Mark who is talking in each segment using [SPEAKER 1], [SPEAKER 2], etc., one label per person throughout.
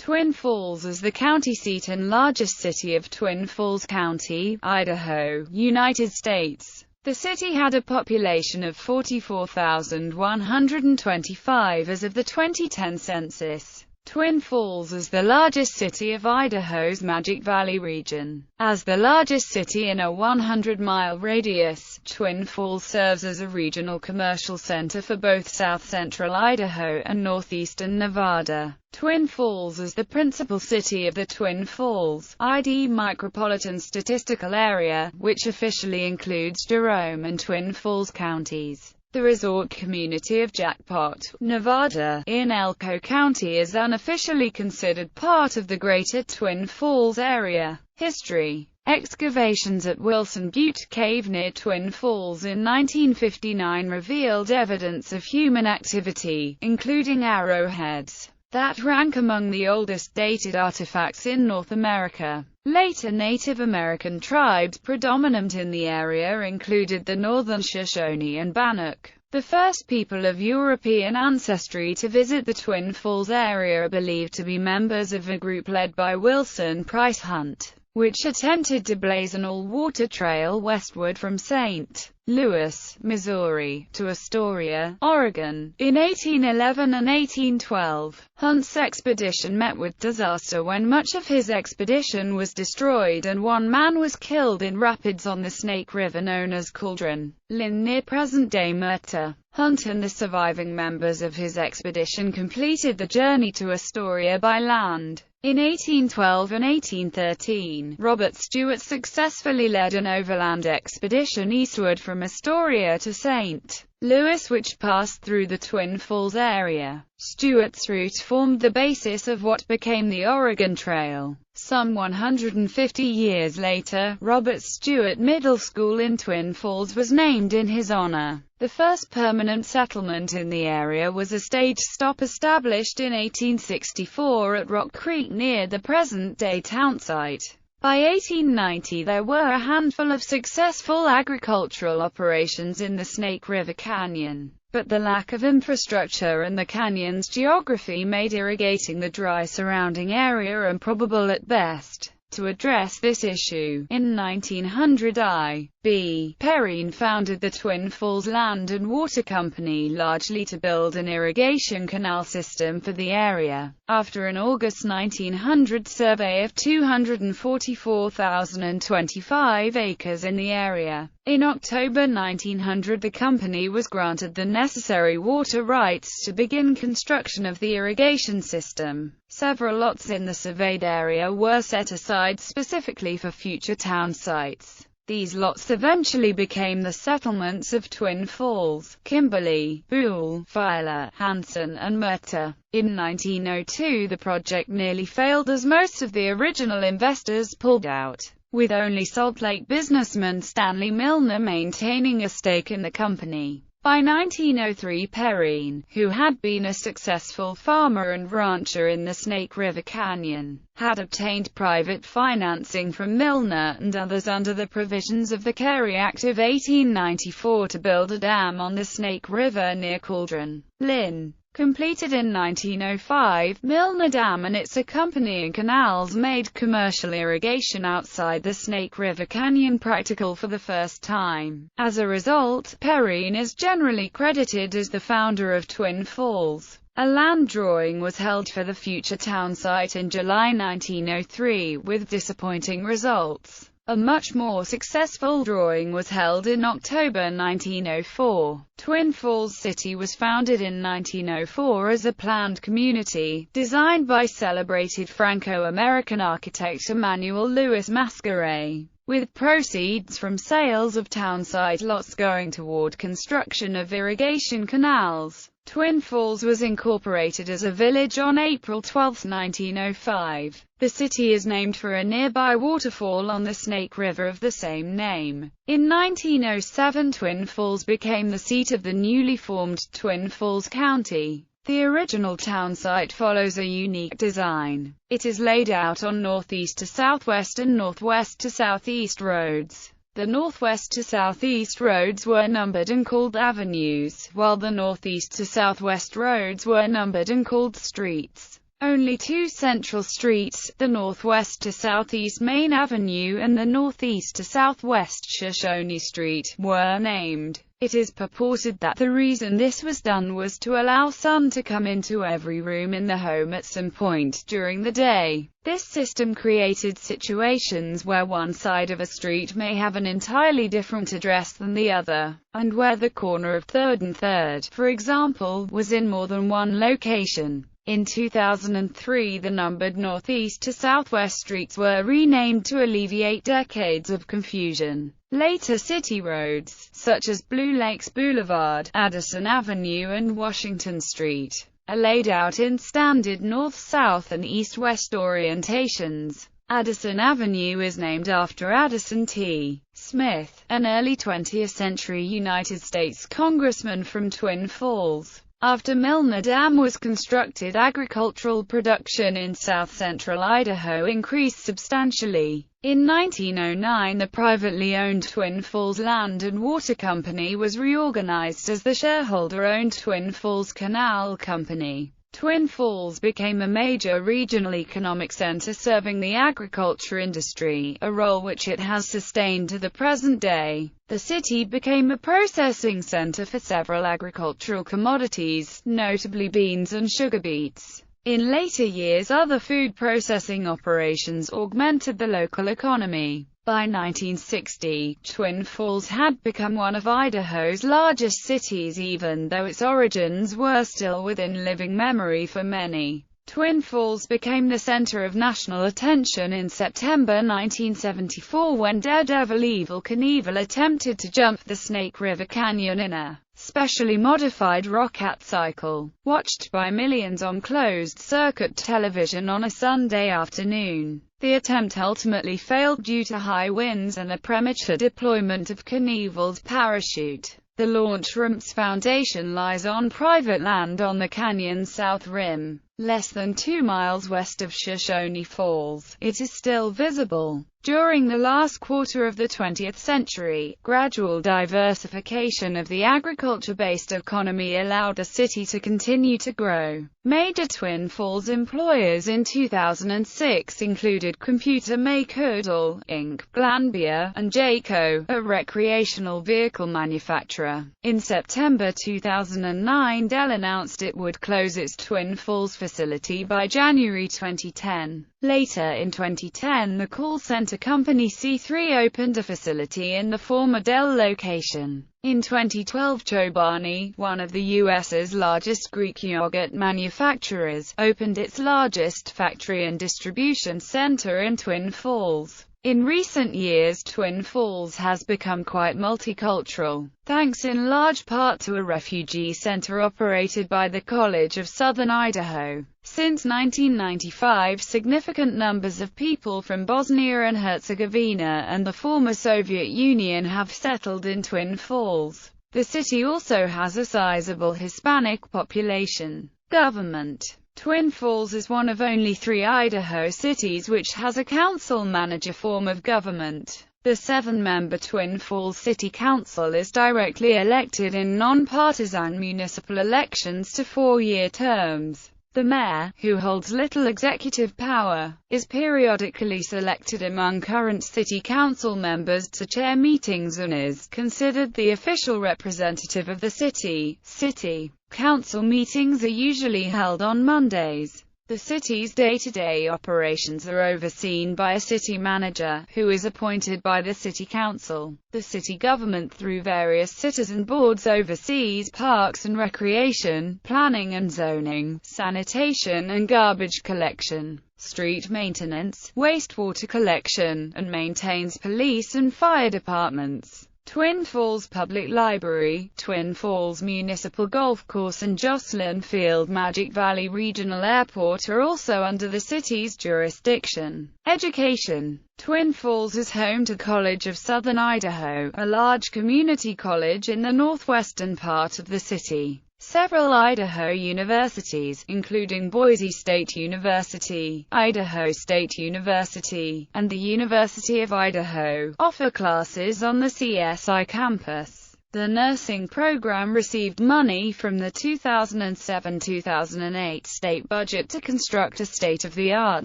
[SPEAKER 1] Twin Falls is the county seat and largest city of Twin Falls County, Idaho, United States. The city had a population of 44,125 as of the 2010 census. Twin Falls is the largest city of Idaho's Magic Valley region. As the largest city in a 100-mile radius, Twin Falls serves as a regional commercial center for both south-central Idaho and northeastern Nevada. Twin Falls is the principal city of the Twin Falls, ID micropolitan statistical area, which officially includes Jerome and Twin Falls counties. The resort community of Jackpot, Nevada, in Elko County is unofficially considered part of the Greater Twin Falls area. History: excavations at Wilson Butte Cave near Twin Falls in 1959 revealed evidence of human activity, including arrowheads, that rank among the oldest dated artifacts in North America. Later Native American tribes predominant in the area included the Northern Shoshone and Bannock. The first people of European ancestry to visit the Twin Falls area are believed to be members of a group led by Wilson Price Hunt, which attempted to blaze an all-water trail westward from St. Louis, Missouri, to Astoria, Oregon, in 1811 and 1812. Hunt's expedition met with disaster when much of his expedition was destroyed and one man was killed in rapids on the Snake River known as Cauldron, Lynn near present-day Murta. Hunt and the surviving members of his expedition completed the journey to Astoria by land. In 1812 and 1813, Robert Stewart successfully led an overland expedition eastward from Astoria to St. Louis, which passed through the Twin Falls area. Stewart's route formed the basis of what became the Oregon Trail. Some 150 years later, Robert Stewart Middle School in Twin Falls was named in his honor. The first permanent settlement in the area was a stage stop established in 1864 at Rock Creek near the present-day townsite. By 1890 there were a handful of successful agricultural operations in the Snake River Canyon, but the lack of infrastructure and the canyon's geography made irrigating the dry surrounding area improbable at best. To address this issue, in 1900 I.B. Perrine founded the Twin Falls Land and Water Company largely to build an irrigation canal system for the area. After an August 1900 survey of 244,025 acres in the area, in October 1900 the company was granted the necessary water rights to begin construction of the irrigation system. Several lots in the surveyed area were set aside specifically for future town sites. These lots eventually became the settlements of Twin Falls, Kimberly, Boole, Filer, Hanson, and Murta. In 1902 the project nearly failed as most of the original investors pulled out, with only Salt Lake businessman Stanley Milner maintaining a stake in the company. By 1903 Perrine, who had been a successful farmer and rancher in the Snake River Canyon, had obtained private financing from Milner and others under the provisions of the Carey Act of 1894 to build a dam on the Snake River near Cauldron, Lynn. Completed in 1905, Milner Dam and its accompanying canals made commercial irrigation outside the Snake River Canyon practical for the first time. As a result, Perrine is generally credited as the founder of Twin Falls. A land drawing was held for the future town site in July 1903, with disappointing results. A much more successful drawing was held in October 1904. Twin Falls City was founded in 1904 as a planned community, designed by celebrated Franco-American architect Emmanuel Louis Masqueret, with proceeds from sales of townsite lots going toward construction of irrigation canals. Twin Falls was incorporated as a village on April 12, 1905. The city is named for a nearby waterfall on the Snake River of the same name. In 1907 Twin Falls became the seat of the newly formed Twin Falls County. The original town site follows a unique design. It is laid out on northeast to southwest and northwest to southeast roads. The northwest to southeast roads were numbered and called avenues, while the northeast to southwest roads were numbered and called streets. Only two central streets, the northwest to southeast Main Avenue and the northeast to southwest Shoshone Street, were named. It is purported that the reason this was done was to allow sun to come into every room in the home at some point during the day. This system created situations where one side of a street may have an entirely different address than the other, and where the corner of 3rd and 3rd, for example, was in more than one location. In 2003, the numbered northeast to southwest streets were renamed to alleviate decades of confusion. Later city roads, such as Blue Lakes Boulevard, Addison Avenue and Washington Street, are laid out in standard north-south and east-west orientations. Addison Avenue is named after Addison T. Smith, an early 20th century United States congressman from Twin Falls. After Milner Dam was constructed, agricultural production in south-central Idaho increased substantially. In 1909, the privately owned Twin Falls Land and Water Company was reorganized as the shareholder-owned Twin Falls Canal Company. Twin Falls became a major regional economic center serving the agriculture industry, a role which it has sustained to the present day. The city became a processing center for several agricultural commodities, notably beans and sugar beets. In later years, other food processing operations augmented the local economy. By 1960, Twin Falls had become one of Idaho's largest cities, even though its origins were still within living memory for many. Twin Falls became the center of national attention in September 1974 when Daredevil Evel Knievel attempted to jump the Snake River Canyon in a specially modified rocket cycle, watched by millions on closed-circuit television on a Sunday afternoon. The attempt ultimately failed due to high winds and the premature deployment of Knievel's parachute. The launch ramp's foundation lies on private land on the canyon's south rim, less than 2 miles west of Shoshone Falls. It is still visible. During the last quarter of the 20th century, gradual diversification of the agriculture-based economy allowed the city to continue to grow. Major Twin Falls employers in 2006 included computer maker Dell, Inc., Glanbia, and Jayco, a recreational vehicle manufacturer. In September 2009, Dell announced it would close its Twin Falls facility by January 2010. Later in 2010, the call center company C3 opened a facility in the former Dell location. In 2012, Chobani, one of the U.S.'s largest Greek yogurt manufacturers, opened its largest factory and distribution center in Twin Falls. In recent years, Twin Falls has become quite multicultural, thanks in large part to a refugee center operated by the College of Southern Idaho. Since 1995, significant numbers of people from Bosnia and Herzegovina and the former Soviet Union have settled in Twin Falls. The city also has a sizable Hispanic population. Government. Twin Falls is one of only 3 Idaho cities which has a council-manager form of government. The 7-member Twin Falls City Council is directly elected in non-partisan municipal elections to 4-year terms. The mayor, who holds little executive power, is periodically selected among current city council members to chair meetings and is considered the official representative of the city. City council meetings are usually held on Mondays. The city's day-to-day operations are overseen by a city manager, who is appointed by the city council. The city government through various citizen boards oversees parks and recreation, planning and zoning, sanitation and garbage collection, street maintenance, wastewater collection, and maintains police and fire departments. Twin Falls Public Library, Twin Falls Municipal Golf Course and Jocelyn Field Magic Valley Regional Airport are also under the city's jurisdiction. Education. Twin Falls is home to College of Southern Idaho, a large community college in the northwestern part of the city. Several Idaho universities, including Boise State University, Idaho State University, and the University of Idaho, offer classes on the CSI campus. The nursing program received money from the 2007-2008 state budget to construct a state-of-the-art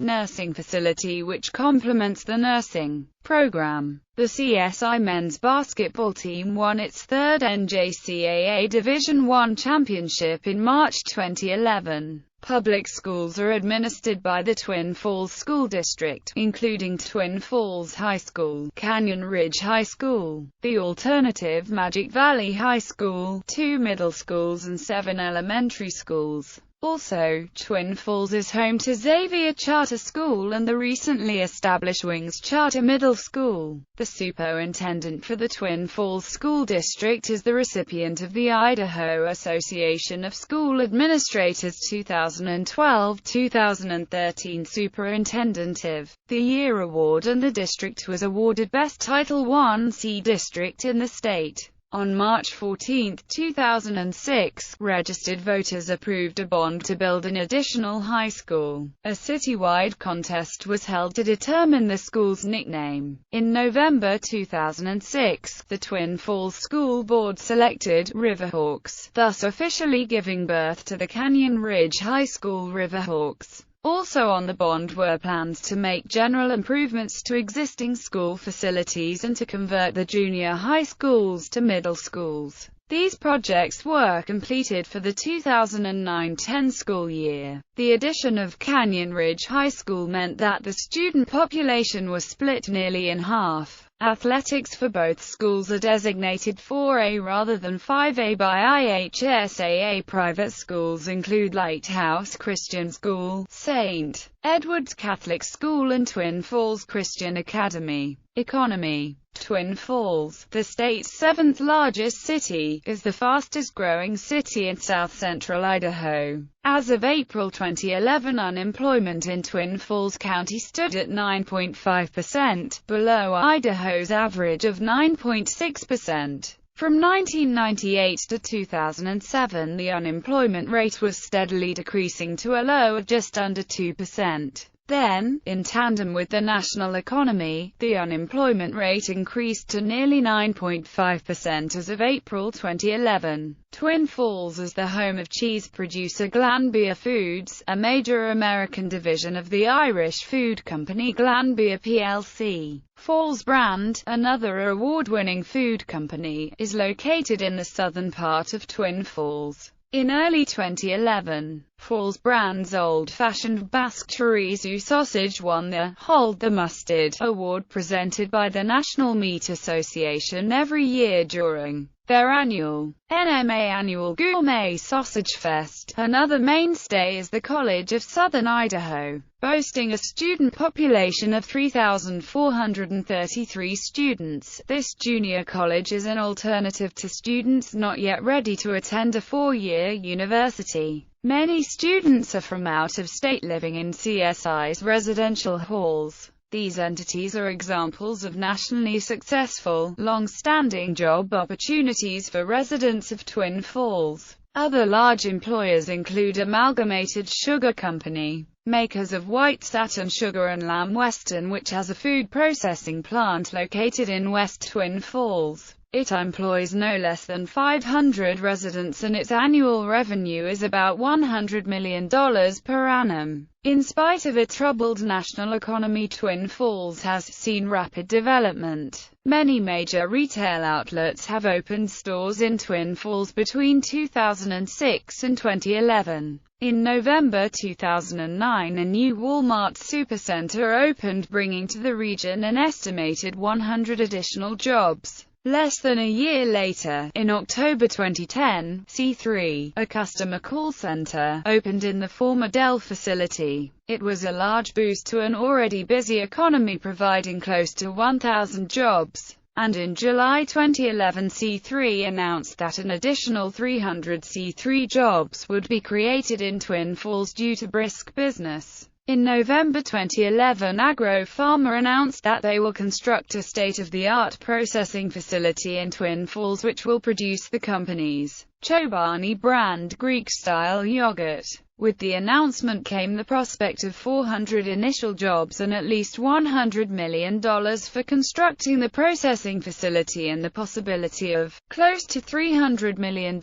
[SPEAKER 1] nursing facility which complements the nursing program. The CSI men's basketball team won its third NJCAA Division I championship in March 2011. Public schools are administered by the Twin Falls School District, including Twin Falls High School, Canyon Ridge High School, the alternative Magic Valley High School, 2 middle schools and 7 elementary schools. Also, Twin Falls is home to Xavier Charter School and the recently established Wings Charter Middle School. The superintendent for the Twin Falls School District is the recipient of the Idaho Association of School Administrators 2012-2013 Superintendent of the Year Award, and the district was awarded Best Title I-C District in the state. On March 14, 2006, registered voters approved a bond to build an additional high school. A citywide contest was held to determine the school's nickname. In November 2006, the Twin Falls School Board selected Riverhawks, thus officially giving birth to the Canyon Ridge High School Riverhawks. Also on the bond were plans to make general improvements to existing school facilities and to convert the junior high schools to middle schools. These projects were completed for the 2009-10 school year. The addition of Canyon Ridge High School meant that the student population was split nearly in half. Athletics for both schools are designated 4A rather than 5A by IHSAA. Private schools include Lighthouse Christian School, St. Edward's Catholic School and Twin Falls Christian Academy. Economy. Twin Falls, the state's 7th largest city, is the fastest growing city in south-central Idaho. As of April 2011, unemployment in Twin Falls County stood at 9.5%, below Idaho's average of 9.6%. From 1998 to 2007, the unemployment rate was steadily decreasing to a low of just under 2%. Then, in tandem with the national economy, the unemployment rate increased to nearly 9.5% as of April 2011. Twin Falls is the home of cheese producer Glanbia Foods, a major American division of the Irish food company Glanbia plc. Falls Brand, another award-winning food company, is located in the southern part of Twin Falls. In early 2011, Falls Brand's old-fashioned Basque chorizo sausage won the Hold the Mustard award presented by the National Meat Association every year during their annual NMA Annual Gourmet Sausage Fest. Another mainstay is the College of Southern Idaho, boasting a student population of 3,433 students. This junior college is an alternative to students not yet ready to attend a 4-year university. Many students are from out of state living in CSI's residential halls. These entities are examples of nationally successful, long-standing job opportunities for residents of Twin Falls. Other large employers include Amalgamated Sugar Company, makers of White Satin Sugar, and Lamb Weston, which has a food processing plant located in West Twin Falls. It employs no less than 500 residents and its annual revenue is about $100 million per annum. In spite of a troubled national economy, Twin Falls has seen rapid development. Many major retail outlets have opened stores in Twin Falls between 2006 and 2011. In November 2009, a new Walmart supercenter opened, bringing to the region an estimated 100 additional jobs. Less than a year later, in October 2010, C3, a customer call center, opened in the former Dell facility. It was a large boost to an already busy economy, providing close to 1,000 jobs. And in July 2011, C3 announced that an additional 300 C3 jobs would be created in Twin Falls due to brisk business. In November 2011, Agro-Pharma announced that they will construct a state-of-the-art processing facility in Twin Falls which will produce the company's Chobani brand Greek-style yogurt. With the announcement came the prospect of 400 initial jobs and at least $100 million for constructing the processing facility and the possibility of close to $300 million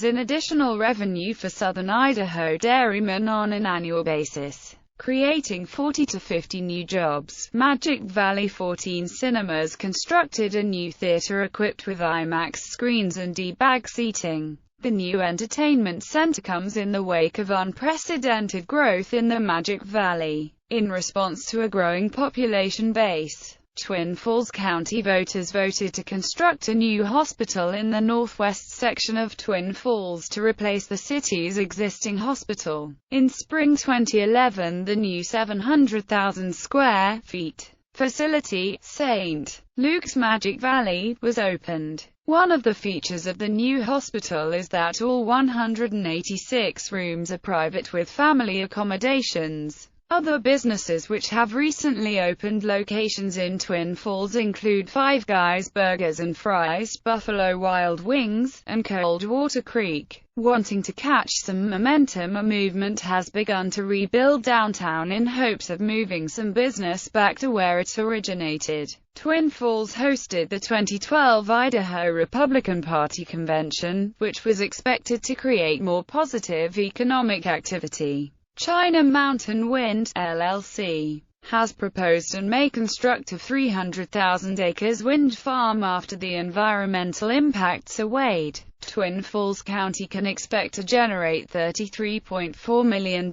[SPEAKER 1] in additional revenue for southern Idaho dairymen on an annual basis, creating 40 to 50 new jobs. Magic Valley 14 Cinemas constructed a new theater equipped with IMAX screens and D-bag seating. The new entertainment center comes in the wake of unprecedented growth in the Magic Valley. In response to a growing population base, Twin Falls County voters voted to construct a new hospital in the northwest section of Twin Falls to replace the city's existing hospital. In spring 2011, the new 700,000 square feet facility, St. Luke's Magic Valley, was opened. One of the features of the new hospital is that all 186 rooms are private with family accommodations. Other businesses which have recently opened locations in Twin Falls include Five Guys Burgers and Fries, Buffalo Wild Wings, and Coldwater Creek. Wanting to catch some momentum, a movement has begun to rebuild downtown in hopes of moving some business back to where it originated. Twin Falls hosted the 2012 Idaho Republican Party convention, which was expected to create more positive economic activity. China Mountain Wind, LLC, has proposed and may construct a 300,000 acres wind farm after the environmental impacts are weighed. Twin Falls County can expect to generate $33.4 million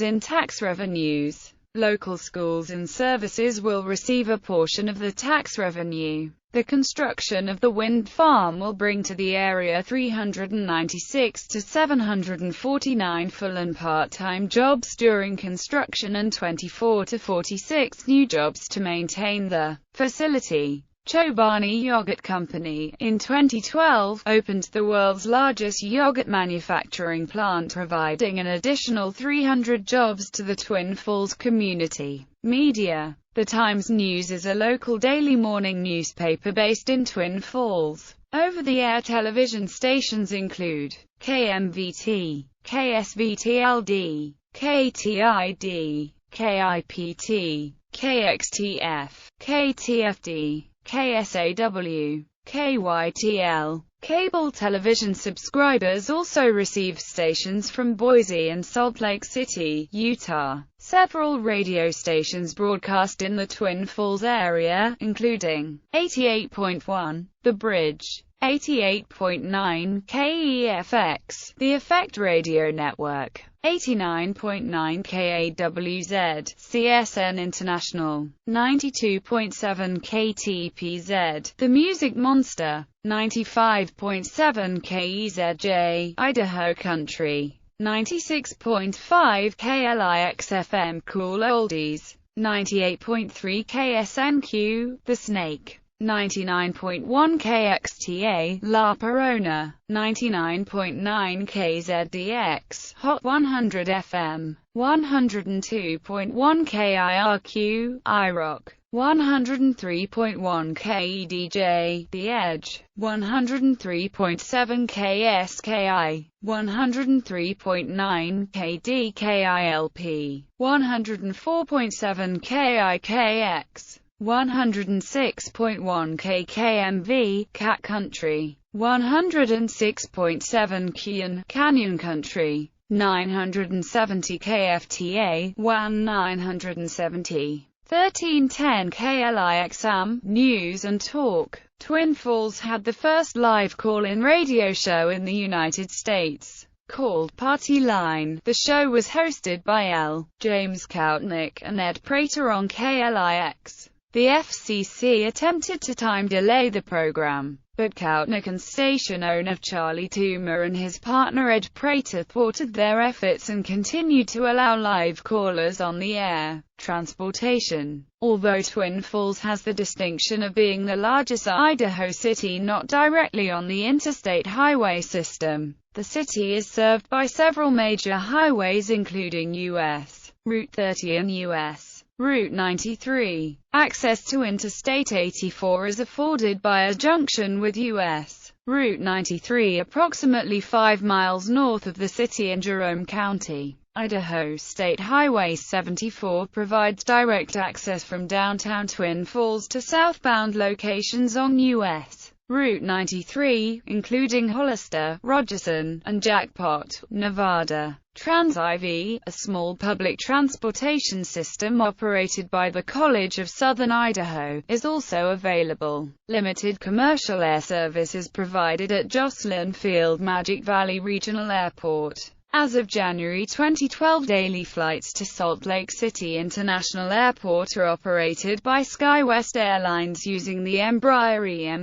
[SPEAKER 1] in tax revenues. Local schools and services will receive a portion of the tax revenue. The construction of the wind farm will bring to the area 396 to 749 full and part-time jobs during construction and 24 to 46 new jobs to maintain the facility. Chobani Yogurt Company, in 2012, opened the world's largest yogurt manufacturing plant, providing an additional 300 jobs to the Twin Falls community. Media. The Times News is a local daily morning newspaper based in Twin Falls. Over-the-air television stations include KMVT, KSVTLD, KTID, KIPT, KXTF, KTFD, KSAW, KYTL. Cable television subscribers also receive stations from Boise and Salt Lake City, Utah. Several radio stations broadcast in the Twin Falls area, including 88.1, The Bridge, 88.9 KEFX, The Effect Radio Network, 89.9 KAWZ, CSN International, 92.7 KTPZ, The Music Monster, 95.7 KEZJ, Idaho Country, 96.5 KLIX-FM Cool Oldies, 98.3 KSNQ, The Snake, 99.1 KXTA, La Perona, 99.9 KZDX, Hot 100 FM, 102.1 KIRQ, iRock, 103.1 KEDJ, The Edge, 103.7 KSKI, 103.9 KDKILP, 104.7 KIKX, 106.1 KKMV, Cat Country, 106.7 Canyon Country, 970 KFTA, 970. 1310 KLIXM, News and Talk. Twin Falls had the first live call-in radio show in the United States, called Party Line. The show was hosted by L. James Koutnick and Ed Prater on KLIX. The FCC attempted to time-delay the program, but Koutnick and station owner Charlie Toomer and his partner Ed Prater thwarted their efforts and continued to allow live callers on the air. Transportation. Although Twin Falls has the distinction of being the largest Idaho city not directly on the interstate highway system, the city is served by several major highways including U.S. Route 30 and U.S. Route 93. Access to Interstate 84 is afforded by a junction with U.S. Route 93 approximately 5 miles north of the city in Jerome County. Idaho State Highway 74 provides direct access from downtown Twin Falls to southbound locations on U.S. Route 93, including Hollister, Rogerson, and Jackpot, Nevada. Trans-IV, a small public transportation system operated by the College of Southern Idaho, is also available. Limited commercial air service is provided at Jocelyn Field Magic Valley Regional Airport. As of January 2012, daily flights to Salt Lake City International Airport are operated by SkyWest Airlines using the Embraer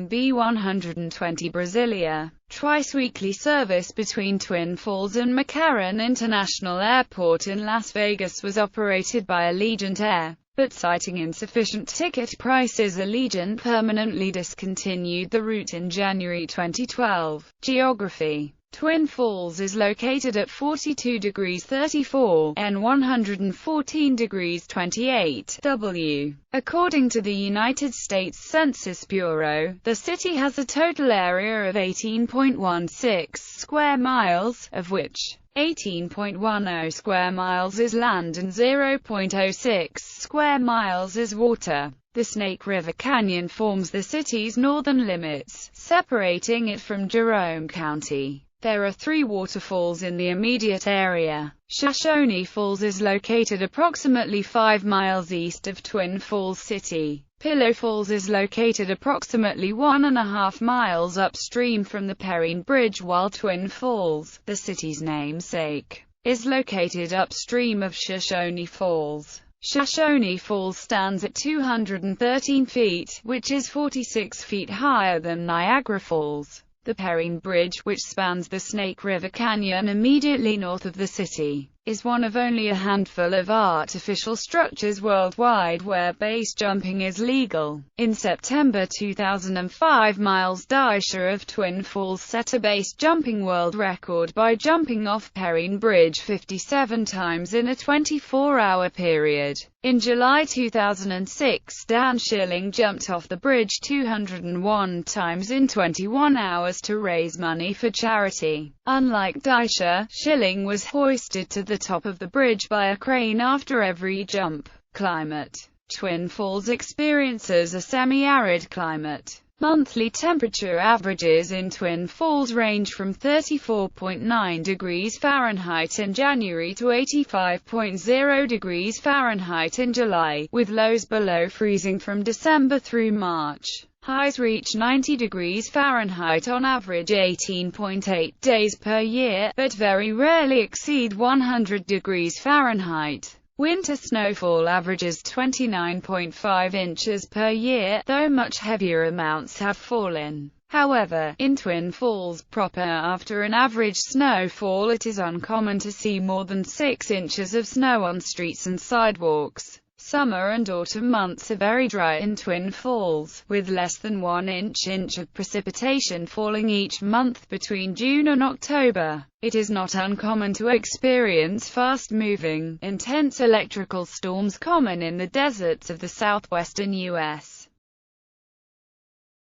[SPEAKER 1] EMB-120 Brasilia. Twice-weekly service between Twin Falls and McCarran International Airport in Las Vegas was operated by Allegiant Air, but citing insufficient ticket prices, Allegiant permanently discontinued the route in January 2012. Geography: Twin Falls is located at 42 degrees 34 N 114 degrees 28 W. According to the United States Census Bureau, the city has a total area of 18.16 square miles, of which 18.10 square miles is land and 0.06 square miles is water. The Snake River Canyon forms the city's northern limits, separating it from Jerome County. There are 3 waterfalls in the immediate area. Shoshone Falls is located approximately 5 miles east of Twin Falls City. Pillow Falls is located approximately 1.5 miles upstream from the Perrine Bridge, while Twin Falls, the city's namesake, is located upstream of Shoshone Falls. Shoshone Falls stands at 213 feet, which is 46 feet higher than Niagara Falls. The Perrine Bridge, which spans the Snake River Canyon immediately north of the city, is one of only a handful of artificial structures worldwide where base jumping is legal. In September 2005, Miles Deisher of Twin Falls set a base jumping world record by jumping off Perrine Bridge 57 times in a 24-hour period. In July 2006, Dan Schilling jumped off the bridge 201 times in 21 hours to raise money for charity. Unlike Deisher, Schilling was hoisted to the top of the bridge by a crane after every jump. Climate: Twin Falls experiences a semi-arid climate. Monthly temperature averages in Twin Falls range from 34.9 degrees Fahrenheit in January to 85.0 degrees Fahrenheit in July, with lows below freezing from December through March. Highs reach 90 degrees Fahrenheit on average 18.8 days per year, but very rarely exceed 100 degrees Fahrenheit. Winter snowfall averages 29.5 inches per year, though much heavier amounts have fallen. However, in Twin Falls proper, after an average snowfall, it is uncommon to see more than 6 inches of snow on streets and sidewalks. Summer and autumn months are very dry in Twin Falls, with less than 1 inch of precipitation falling each month between June and October. It is not uncommon to experience fast-moving, intense electrical storms common in the deserts of the southwestern U.S.